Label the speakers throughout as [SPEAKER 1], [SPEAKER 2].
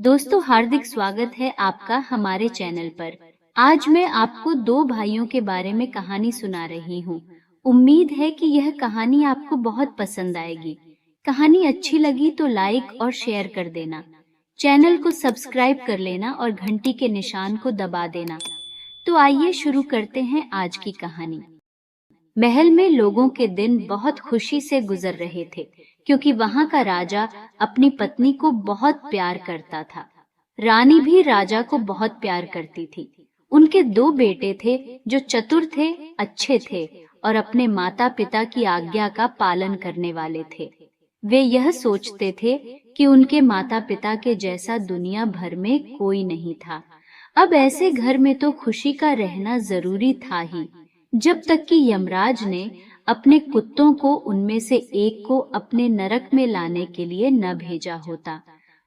[SPEAKER 1] दोस्तों, हार्दिक स्वागत है आपका हमारे चैनल पर। आज मैं आपको दो भाइयों के बारे में कहानी सुना रही हूँ। उम्मीद है कि यह कहानी आपको बहुत पसंद आएगी। कहानी अच्छी लगी तो लाइक और शेयर कर देना। चैनल को सब्सक्राइब कर लेना और घंटी के निशान को दबा देना। तो आइए शुरू करते हैं आज की कहानी। महल में लोगों के दिन बहुत खुशी से गुजर रहे थे, क्योंकि वहां का राजा अपनी पत्नी को बहुत प्यार करता था। रानी भी राजा को बहुत प्यार करती थी। उनके दो बेटे थे जो चतुर थे, अच्छे थे और अपने माता पिता की आज्ञा का पालन करने वाले थे। वे यह सोचते थे कि उनके माता पिता के जैसा दुनिया भर में कोई नहीं था। अब ऐसे घर में तो खुशी का रहना जरूरी था ही, जब तक कि यमराज ने अपने कुत्तों को उनमें से एक को अपने नरक में लाने के लिए न भेजा होता।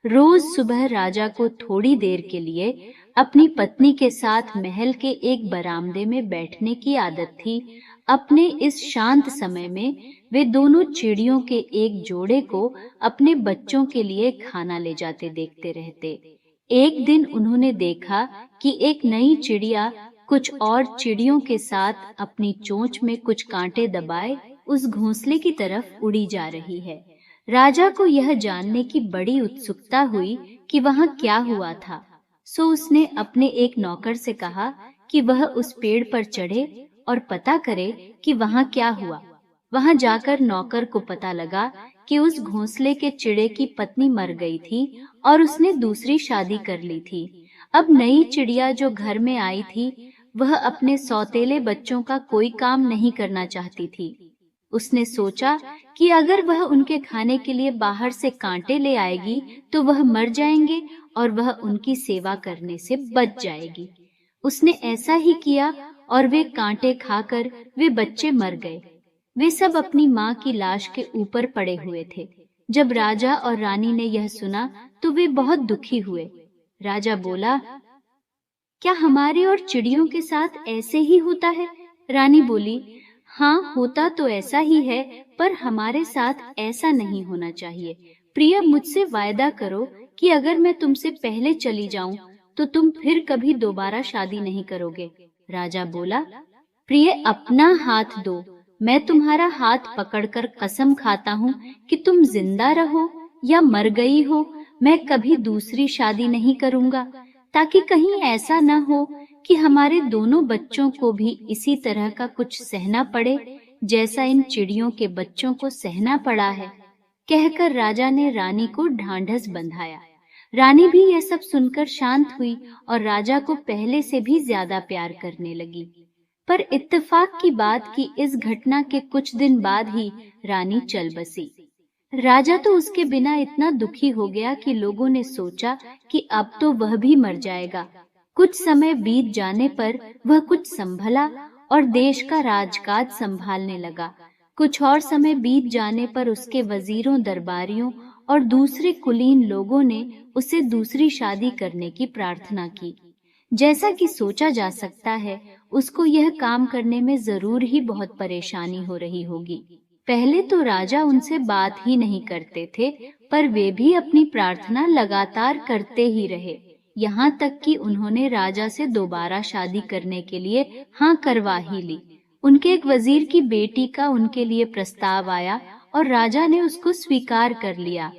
[SPEAKER 1] रोज सुबह राजा को थोड़ी देर के लिए अपनी पत्नी के साथ महल के एक बरामदे में बैठने की आदत थी। अपने इस शांत समय में वे दोनों चिड़ियों के एक जोड़े को अपने बच्चों के लिए खाना ले जाते देखते रहते। एक दिन उन्होंने देखा कि एक नई चिड़िया कुछ और चिड़ियों के साथ अपनी चोंच में कुछ कांटे दबाए उस घोंसले की तरफ उड़ी जा रही है। राजा को यह जानने की बड़ी उत्सुकता हुई कि वहां क्या हुआ था। सो उसने अपने एक नौकर से कहा कि वह उस पेड़ पर चढ़े और पता करे कि वहां क्या हुआ। वहां जाकर नौकर को पता लगा कि उस घोंसले के चिड़े की पत्नी मर गई थी और उसने दूसरी शादी कर ली थी। अब नई चिड़िया जो घर में आई थी, वह अपने सौतेले बच्चों का कोई काम नहीं करना चाहती थी। उसने सोचा कि अगर वह उनके खाने के लिए बाहर से कांटे ले आएगी तो वह मर जाएंगे और वह उनकी सेवा करने से बच जाएगी। उसने ऐसा ही किया और वे कांटे खाकर वे बच्चे मर गए। वे सब अपनी माँ की लाश के ऊपर पड़े हुए थे। जब राजा और रानी ने यह सुना तो वे बहुत दुखी हुए। राजा बोला, क्या हमारे और चिड़ियों के साथ ऐसे ही होता है? रानी बोली, हाँ, होता तो ऐसा ही है, पर हमारे साथ ऐसा नहीं होना चाहिए। प्रिय, मुझसे वायदा करो कि अगर मैं तुमसे पहले चली जाऊं तो तुम फिर कभी दोबारा शादी नहीं करोगे। राजा बोला, प्रिय, अपना हाथ दो। मैं तुम्हारा हाथ पकड़कर कसम खाता हूँ कि तुम जिंदा रहो या मर गई हो, मैं कभी दूसरी शादी नहीं करूँगा, ताकि कहीं ऐसा न हो कि हमारे दोनों बच्चों को भी इसी तरह का कुछ सहना पड़े जैसा इन चिड़ियों के बच्चों को सहना पड़ा है। कहकर राजा ने रानी को ढांढस बंधाया। रानी भी यह सब सुनकर शांत हुई और राजा को पहले से भी ज्यादा प्यार करने लगी। पर इत्तेफाक की बात कि इस घटना के कुछ दिन बाद ही रानी चल बसी। राजा तो उसके बिना इतना दुखी हो गया कि लोगों ने सोचा कि अब तो वह भी मर जाएगा। कुछ समय बीत जाने पर वह कुछ संभला और देश का राजकाज संभालने लगा। कुछ और समय बीत जाने पर उसके वजीरों, दरबारियों और दूसरे कुलीन लोगों ने उसे दूसरी शादी करने की प्रार्थना की। जैसा कि सोचा जा सकता है, उसको यह काम करने में जरूर ही बहुत परेशानी हो रही होगी। पहले तो राजा उनसे बात ही नहीं करते थे, पर वे भी अपनी प्रार्थना लगातार करते ही रहे, यहाँ तक कि उन्होंने राजा से दोबारा शादी करने के लिए हाँ करवा ही ली। उनके एक वजीर की बेटी का उनके लिए प्रस्ताव आया और राजा ने उसको स्वीकार कर लिया।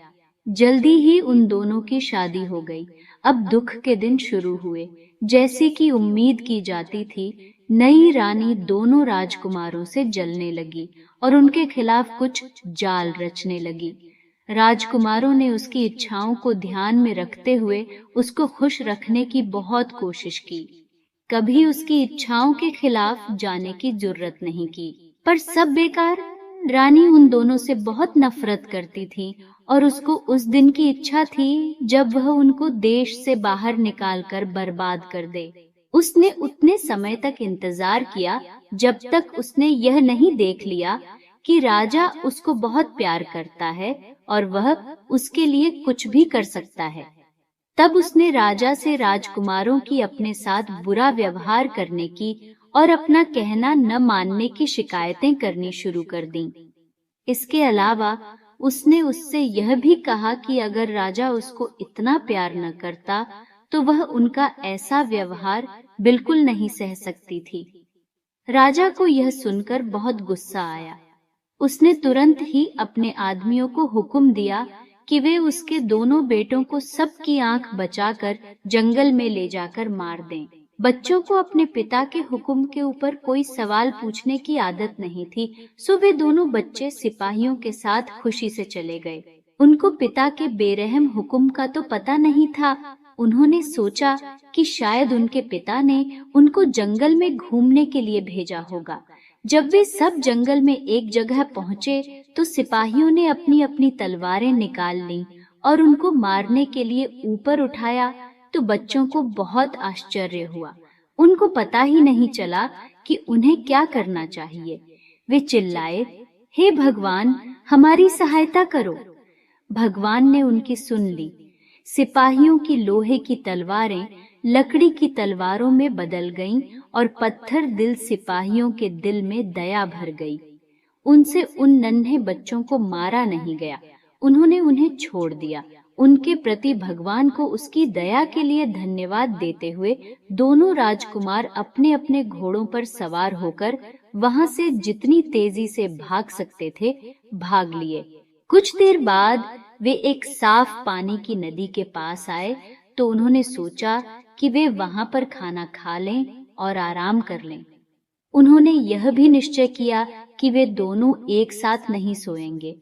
[SPEAKER 1] जल्दी ही उन दोनों की शादी हो गई। अब दुख के दिन शुरू हुए। जैसे कि उम्मीद की जाती थी, नई रानी दोनों राजकुमारों से जलने लगी और उनके खिलाफ कुछ जाल रचने लगी। राजकुमारों ने उसकी इच्छाओं को ध्यान में रखते हुए उसको खुश रखने की बहुत कोशिश की। कभी उसकी इच्छाओं के खिलाफ जाने की जुर्रत नहीं की। पर सब बेकार। रानी उन दोनों से बहुत नफरत करती थी और उसको उस दिन की इच्छा थी जब वह उनको देश से बाहर निकालकर बर्बाद कर दे। उसने उतने समय तक इंतजार किया जब तक उसने यह नहीं देख लिया कि राजा उसको बहुत प्यार करता है और वह उसके लिए कुछ भी कर सकता है। तब उसने राजा से राजकुमारों की अपने साथ बुरा व्यवहार करने की और अपना कहना न मानने की शिकायतें करनी शुरू कर दी। इसके अलावा उसने उससे यह भी कहा कि अगर राजा उसको इतना प्यार न करता तो वह उनका ऐसा व्यवहार बिल्कुल नहीं सह सकती थी। राजा को यह सुनकर बहुत गुस्सा आया। उसने तुरंत ही अपने आदमियों को हुक्म दिया कि वे उसके दोनों बेटों को सबकी आंख बचाकर जंगल में ले जाकर मार दें। बच्चों को अपने पिता के हुक्म के ऊपर कोई सवाल पूछने की आदत नहीं थी, सो वे दोनों बच्चे सिपाहियों के साथ खुशी से चले गए। उनको पिता के बेरहम हुक्म का तो पता नहीं था। उन्होंने सोचा कि शायद उनके पिता ने उनको जंगल में घूमने के लिए भेजा होगा। जब वे सब जंगल में एक जगह पहुंचे तो सिपाहियों ने अपनी अपनी तलवारें निकाल लीं और उनको मारने के लिए ऊपर उठाया तो बच्चों को बहुत आश्चर्य हुआ। उनको पता ही नहीं चला कि उन्हें क्या करना चाहिए। वे चिल्लाए, हे भगवान, हमारी सहायता करो। भगवान ने उनकी सुन ली। सिपाहियों की लोहे की तलवारें लकड़ी की तलवारों में बदल गईं और पत्थर दिल सिपाहियों के दिल में दया भर गई। उनसे उन नन्हे बच्चों को मारा नहीं गया, उन्होंने उन्हें छोड़ दिया। उनके प्रति भगवान को उसकी दया के लिए धन्यवाद देते हुए दोनों राजकुमार अपने अपने घोड़ों पर सवार होकर वहां से जितनी तेजी से भाग सकते थे भाग लिए। कुछ देर बाद वे एक साफ पानी की नदी के पास आए तो उन्होंने सोचा कि वे वहां पर खाना खा लें और आराम कर लें। उन्होंने यह भी निश्चय किया कि वे दोनों एक साथ नहीं सोएंगे।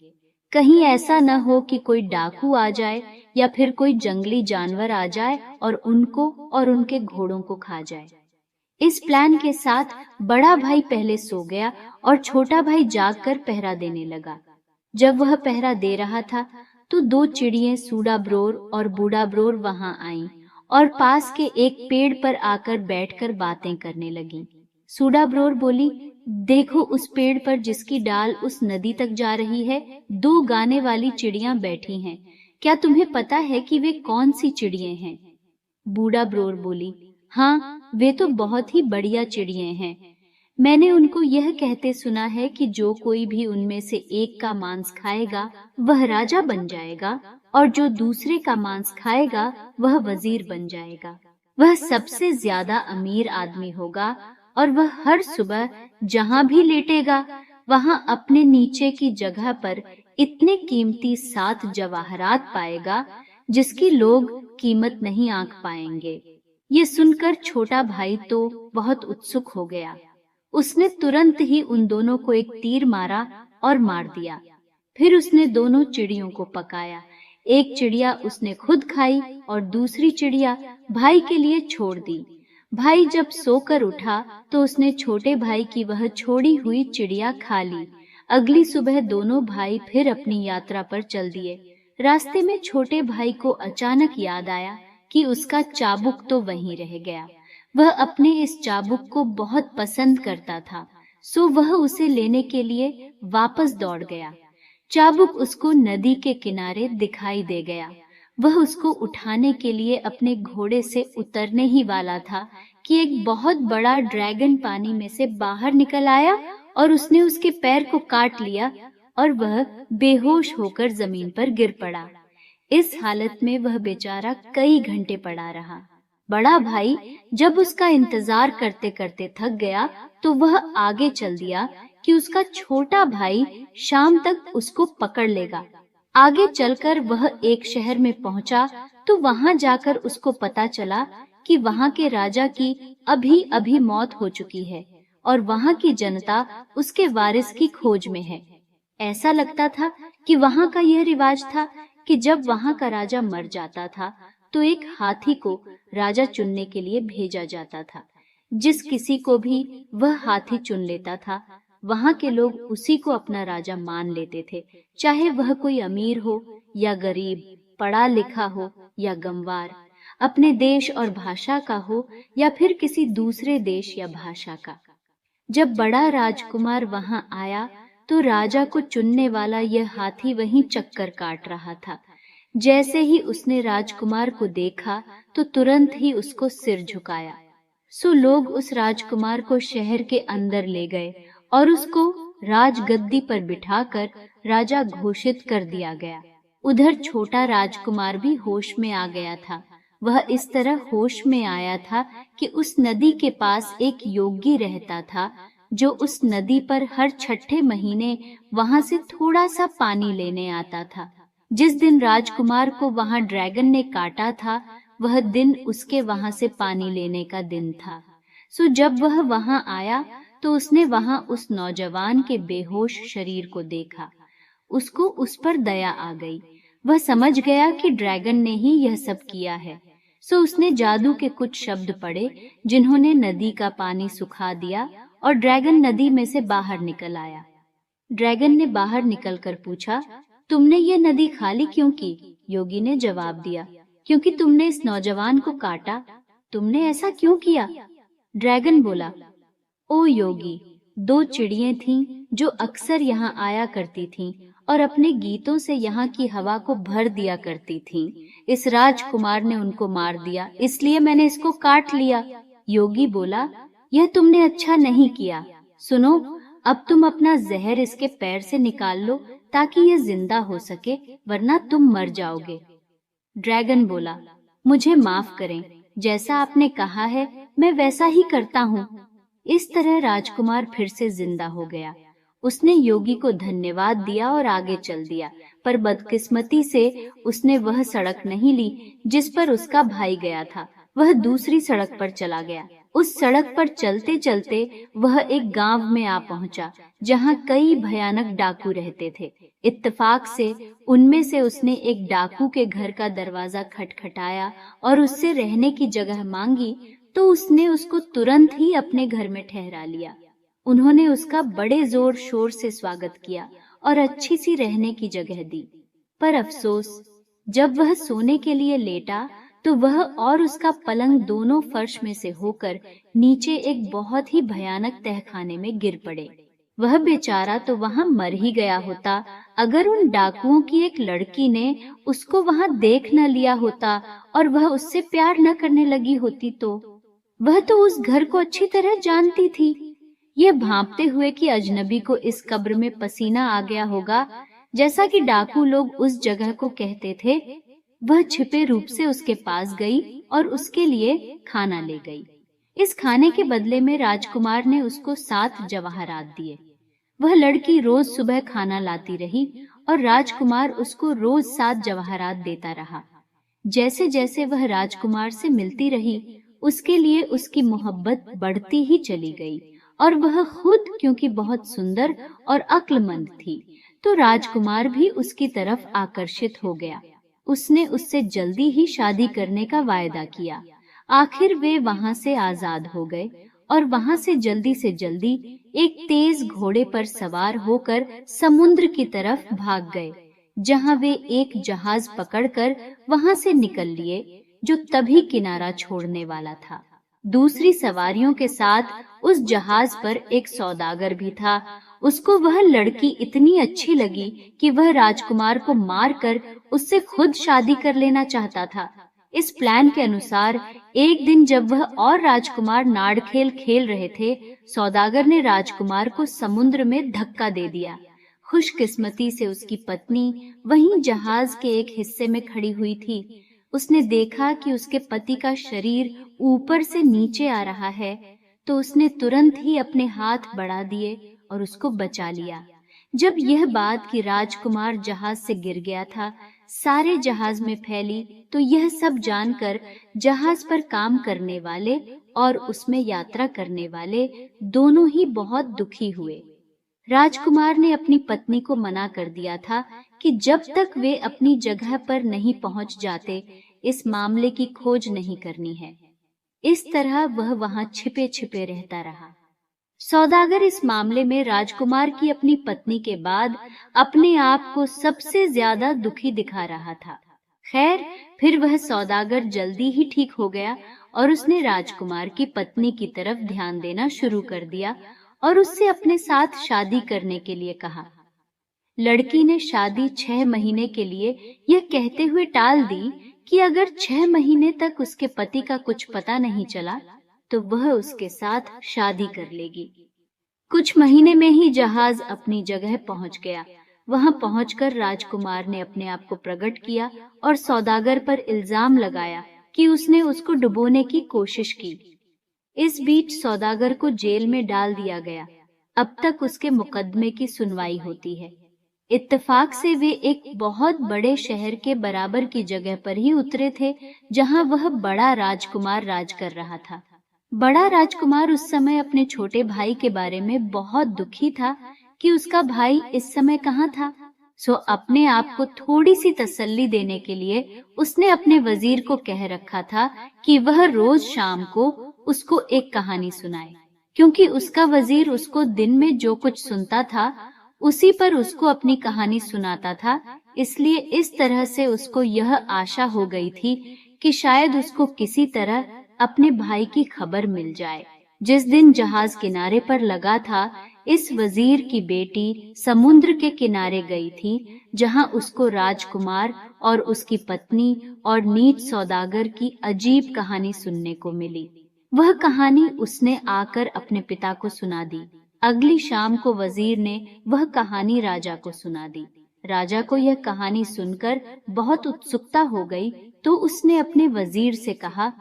[SPEAKER 1] कहीं ऐसा न हो कि कोई डाकू आ जाए या फिर कोई जंगली जानवर आ जाए और उनको और उनके घोड़ों को खा जाए। इस प्लान के साथ बड़ा भाई पहले सो गया और छोटा भाई जागकर पहरा देने लगा। जब वह पहरा दे रहा था तो दो चिड़ियां सूडा ब्रोर और बूढ़ा ब्रोर वहां आईं और पास के एक पेड़ पर आकर बैठकर बातें करने लगीं। सूडा ब्रोर बोली, देखो उस पेड़ पर जिसकी डाल उस नदी तक जा रही है, दो गाने वाली चिड़ियां बैठी हैं। क्या तुम्हें पता है कि वे कौन सी चिड़ियां हैं? बूढ़ा ब्रोर बोली, हाँ, वे तो बहुत ही बढ़िया चिड़ियां हैं। मैंने उनको यह कहते सुना है कि जो कोई भी उनमें से एक का मांस खाएगा वह राजा बन जाएगा और जो दूसरे का मांस खाएगा वह वजीर बन जाएगा। वह सबसे ज्यादा अमीर आदमी होगा और वह हर सुबह जहाँ भी लेटेगा वहाँ अपने नीचे की जगह पर इतने कीमती 7 जवाहरात पाएगा जिसकी लोग कीमत नहीं आंक पाएंगे। ये सुनकर छोटा भाई तो बहुत उत्सुक हो गया। उसने तुरंत ही उन दोनों को एक तीर मारा और मार दिया। फिर उसने दोनों चिड़ियों को पकाया। एक चिड़िया उसने खुद खाई और दूसरी चिड़िया भाई के लिए छोड़ दी। भाई जब सोकर उठा तो उसने छोटे भाई की वह छोड़ी हुई चिड़िया खा ली। अगली सुबह दोनों भाई फिर अपनी यात्रा पर चल दिए। रास्ते में छोटे भाई को अचानक याद आया कि उसका चाबुक तो वहीं रह गया। वह अपने इस चाबुक को बहुत पसंद करता था, सो वह उसे लेने के लिए वापस दौड़ गया। चाबुक उसको नदी के किनारे दिखाई दे गया। वह उसको उठाने के लिए अपने घोड़े से उतरने ही वाला था कि एक बहुत बड़ा ड्रैगन पानी में से बाहर निकल आया और उसने उसके पैर को काट लिया और वह बेहोश होकर जमीन पर गिर पड़ा। इस हालत में वह बेचारा कई घंटे पड़ा रहा। बड़ा भाई जब उसका इंतजार करते करते थक गया तो वह आगे चल दिया कि उसका छोटा भाई शाम तक उसको पकड़ लेगा। आगे चलकर वह एक शहर में पहुंचा तो वहां जाकर उसको पता चला कि वहां के राजा की अभी अभी मौत हो चुकी है और वहां की जनता उसके वारिस की खोज में है। ऐसा लगता था कि वहां का यह रिवाज था कि जब वहां का राजा मर जाता था तो एक हाथी को राजा चुनने के लिए भेजा जाता था। जिस किसी को भी वह हाथी चुन लेता था वहां के लोग उसी को अपना राजा मान लेते थे, चाहे वह कोई अमीर हो या गरीब, पढ़ा लिखा हो या गंवार, अपने देश और भाषा का हो या फिर किसी दूसरे देश या भाषा का। जब बड़ा राजकुमार वहां आया तो राजा को चुनने वाला यह हाथी वहीं चक्कर काट रहा था। जैसे ही उसने राजकुमार को देखा तो तुरंत ही उसको सिर झुकाया। सो लोग उस राजकुमार को शहर के अंदर ले गए और उसको राजगद्दी पर बिठाकर राजा घोषित कर दिया गया। उधर छोटा राजकुमार भी होश में आ गया था। वह इस तरह होश में आया था कि उस नदी के पास एक योगी रहता था, जो उस नदी पर हर छठे महीने वहां से थोड़ा सा पानी लेने आता था। जिस दिन राजकुमार को वहां ड्रैगन ने काटा था, वह दिन उसके वहां से पानी लेने का दिन था। सो जब वह वहां आया तो उसने वहां उस नौजवान के बेहोश शरीर को देखा। उसको उस पर दया आ गई। वह समझ गया कि ड्रैगन ने ही यह सब किया है। सो उसने जादू के कुछ शब्द पढ़े, जिन्होंने नदी का पानी सुखा दिया और ड्रैगन नदी में से बाहर निकल आया। ड्रैगन ने बाहर निकलकर पूछा, तुमने ये नदी खाली क्यों की? योगी ने जवाब दिया, क्योंकि तुमने इस नौजवान को काटा। तुमने ऐसा क्यों किया? ड्रैगन बोला, ओ योगी, दो चिड़ियां थीं जो अक्सर यहाँ आया करती थीं और अपने गीतों से यहाँ की हवा को भर दिया करती थीं। इस राजकुमार ने उनको मार दिया, इसलिए मैंने इसको काट लिया। योगी बोला, यह तुमने अच्छा नहीं किया। सुनो, अब तुम अपना जहर इसके पैर से निकाल लो ताकि यह जिंदा हो सके, वरना तुम मर जाओगे। ड्रैगन बोला, मुझे माफ करें, जैसा आपने कहा है मैं वैसा ही करता हूँ। इस तरह राजकुमार फिर से जिंदा हो गया। उसने योगी को धन्यवाद दिया और आगे चल दिया, पर बदकिस्मती से उसने वह सड़क नहीं ली जिस पर उसका भाई गया था। वह दूसरी सड़क पर चला गया। उस सड़क पर चलते चलते वह एक गांव में आ पहुंचा, जहां कई भयानक डाकू रहते थे। इत्तेफाक से उनमें से उसने एक डाकू के घर का दरवाजा खटखटाया और उससे रहने की जगह मांगी, तो उसने उसको तुरंत ही अपने घर में ठहरा लिया। उन्होंने उसका बड़े जोर शोर से स्वागत किया और अच्छी सी रहने की जगह दी। पर अफसोस, जब वह सोने के लिए लेटा तो वह और उसका पलंग दोनों फर्श में से होकर नीचे एक बहुत ही भयानक तहखाने में गिर पड़े। वह बेचारा तो वहां मर ही गया होता, अगर उन डाकुओं की एक लड़की ने उसको वहां देख न लिया होता और वह उससे प्यार न करने लगी होती तो। वह तो उस घर को अच्छी तरह जानती थी। यह भांपते हुए कि अजनबी को इस कब्र में पसीना आ गया होगा, जैसा कि डाकू लोग उस जगह को कहते थे, वह छिपे रूप से उसके पास गई और उसके लिए खाना ले गई। इस खाने के बदले में राजकुमार ने उसको 7 जवाहरात दिए। वह लड़की रोज सुबह खाना लाती रही और राजकुमार उसको रोज 7 जवाहरात देता रहा। जैसे जैसे वह राजकुमार से मिलती रही, उसके लिए उसकी मोहब्बत बढ़ती ही चली गई और वह खुद क्योंकि बहुत सुंदर और अक्लमंद थी, तो राजकुमार भी उसकी तरफ आकर्षित हो गया। उसने उससे जल्दी ही शादी करने का वायदा किया। आखिर वे वहां से आजाद हो गए और वहां से जल्दी एक तेज घोड़े पर सवार होकर समुद्र की तरफ भाग गए, जहां वे एक जहाज पकड़कर वहां से निकल लिए, जो तभी किनारा छोड़ने वाला था। दूसरी सवारियों के साथ उस जहाज पर एक सौदागर भी था। उसको वह लड़की इतनी अच्छी लगी कि वह राजकुमार को मारकर उससे खुद शादी कर लेना चाहता था। इस प्लान के अनुसार एक दिन जब वह और राजकुमार नाड़खेल खेल रहे थे, सौदागर ने राजकुमार को समुद्र में धक्का दे दिया। खुशकिस्मती से उसकी पत्नी वहीं जहाज के एक हिस्से में खड़ी हुई थी। उसने देखा कि उसके पति का शरीर ऊपर से नीचे आ रहा है, तो उसने तुरंत ही अपने हाथ बढ़ा दिए और उसको बचा लिया। जब यह बात कि राजकुमार जहाज से गिर गया था सारे जहाज में फैली, तो यह सब जानकर जहाज पर काम करने वाले और उसमें यात्रा करने वाले दोनों ही बहुत दुखी हुए। राजकुमार ने अपनी पत्नी को मना कर दिया था कि जब तक वे अपनी जगह पर नहीं पहुंच जाते, इस मामले की खोज नहीं करनी है। इस तरह वह वहां छिपे छिपे रहता रहा। सौदागर इस मामले में राजकुमार की अपनी पत्नी के बाद अपने आप को सबसे ज्यादा दुखी दिखा रहा था। खैर, फिर वह सौदागर जल्दी ही ठीक हो गया और उसने राजकुमार की पत्नी की तरफ ध्यान देना शुरू कर दिया और उससे अपने साथ शादी करने के लिए कहा। लड़की ने शादी 6 महीने के लिए यह कहते हुए टाल दी कि अगर 6 महीने तक उसके पति का कुछ पता नहीं चला तो वह उसके साथ शादी कर लेगी। कुछ महीने में ही जहाज अपनी जगह पहुंच गया। वहां पहुंचकर राजकुमार ने अपने आप को प्रकट किया और सौदागर पर इल्जाम लगाया कि उसने उसको डुबोने की कोशिश की। इस बीच सौदागर को जेल में डाल दिया गया। अब तक उसके मुकदमे की सुनवाई होती है। इत्तेफाक से वे एक बहुत बड़े शहर के बराबर की जगह पर ही उतरे थे, जहां वह बड़ा राजकुमार राज कर रहा था। बड़ा राजकुमार उस समय अपने छोटे भाई के बारे में बहुत दुखी था कि उसका भाई इस समय कहाँ था। सो अपने आप को थोड़ी सी तसल्ली देने के लिए उसने अपने वजीर को कह रखा था कि वह रोज शाम को उसको एक कहानी सुनाए, क्योंकि उसका वजीर उसको दिन में जो कुछ सुनता था उसी पर उसको अपनी कहानी सुनाता था। इसलिए इस तरह से उसको यह आशा हो गई थी कि शायद उसको किसी तरह अपने भाई की खबर मिल जाए। जिस दिन जहाज किनारे पर लगा था, इस वजीर की बेटी समुद्र के किनारे गई थी, जहां उसको राजकुमार और उसकी पत्नी और नीच सौदागर की अजीब कहानी सुनने को मिली। वह कहानी उसने आकर अपने पिता को सुना दी। अगली शाम को वजीर ने वह कहानी राजा को सुना दी। राजा को यह कहानी सुनकर बहुत उत्सुकता हो गई, तो उसने अपने वजीर से कहा,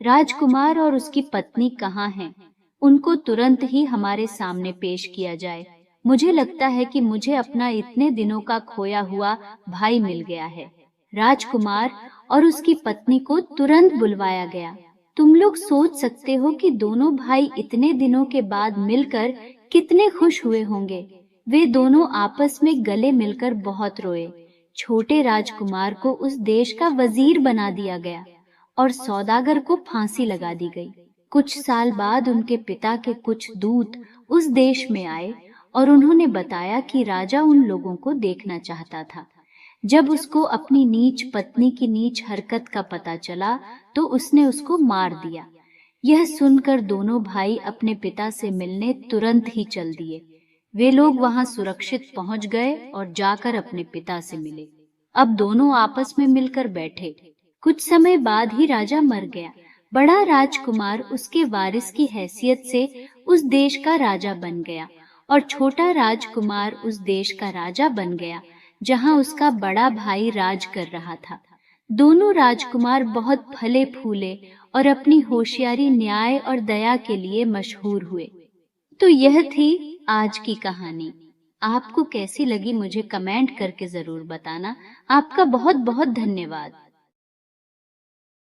[SPEAKER 1] राजकुमार और उसकी पत्नी कहाँ हैं? उनको तुरंत ही हमारे सामने पेश किया जाए। मुझे लगता है कि मुझे अपना इतने दिनों का खोया हुआ भाई मिल गया है। राजकुमार और उसकी पत्नी को तुरंत बुलवाया गया। तुम लोग सोच सकते हो कि दोनों भाई इतने दिनों के बाद मिलकर कितने खुश हुए होंगे। वे दोनों आपस में गले मिलकर बहुत रोए। छोटे राजकुमार को उस देश का वजीर बना दिया गया और सौदागर को फांसी लगा दी गई। कुछ साल बाद उनके पिता के कुछ दूत उस देश में आए और उन्होंने बताया कि राजा उन लोगों को देखना चाहता था। जब उसको अपनी नीच पत्नी की नीच हरकत का पता चला, तो उसने उसको मार दिया। यह सुनकर दोनों भाई अपने पिता से मिलने तुरंत ही चल दिए। वे लोग वहां सुरक्षित पहुंच गए और जाकर अपने पिता से मिले। अब दोनों आपस में मिलकर बैठे। कुछ समय बाद ही राजा मर गया। बड़ा राजकुमार उसके वारिस की हैसियत से उस देश का राजा बन गया और छोटा राजकुमार उस देश का राजा बन गया जहां उसका बड़ा भाई राज कर रहा था। दोनों राजकुमार बहुत फले फूले और अपनी होशियारी, न्याय और दया के लिए मशहूर हुए। तो यह थी आज की कहानी। आपको कैसी लगी मुझे कमेंट करके जरूर बताना। आपका बहुत बहुत धन्यवाद।